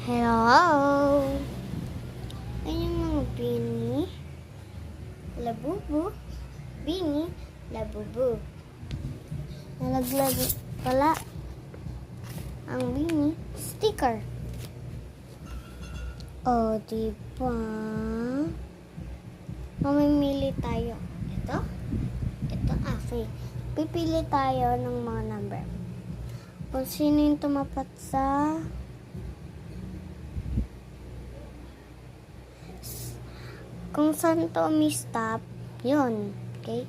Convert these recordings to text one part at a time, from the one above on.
Hello! Ayun yung mga Bini, Labubu, Bini, Labubu. Nalaglag pala ang Bini sticker. O, diba? Mamimili tayo. Ito akin. Pipili tayo ng mga number. Kung sino yung tumapat sa kung saan to stop, yun. Okay?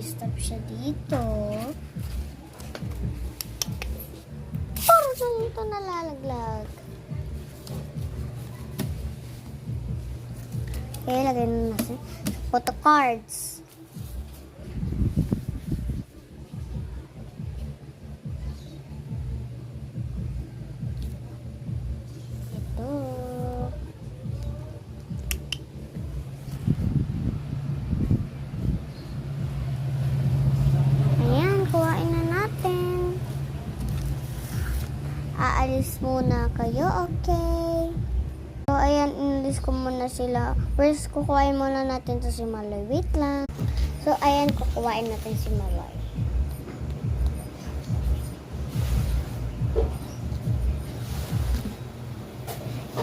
Stop siya dito. Parang saan ito nalalaglag? Okay, lagay na natin. Photo cards. Ito. Ayan, kuhain na natin. Aalis muna kayo, okay? So, ayan, inalis ko muna sila. First, kukuhain muna natin to si Maloy. Wait lang. So, ayan, kukuhain natin si Maloy.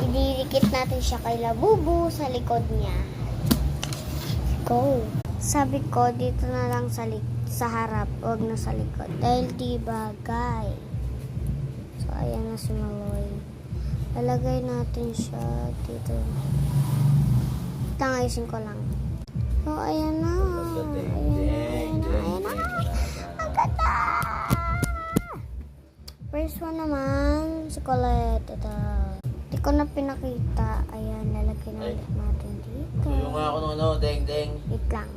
Ididikit natin siya kay Labubu sa likod niya. Go! Sabi ko, dito na lang sa harap, huwag na sa likod. Dahil di bagay. So, ayan na si Maloy. Lalagay natin siya dito. Ayusin ko lang. So, ayan na. Ayan na. Ang ganda! First one naman, si Colette. Ito. Hindi ko na pinakita. Ayan, lalagay na ulit natin dito. Yung nga ako deng. Wait lang.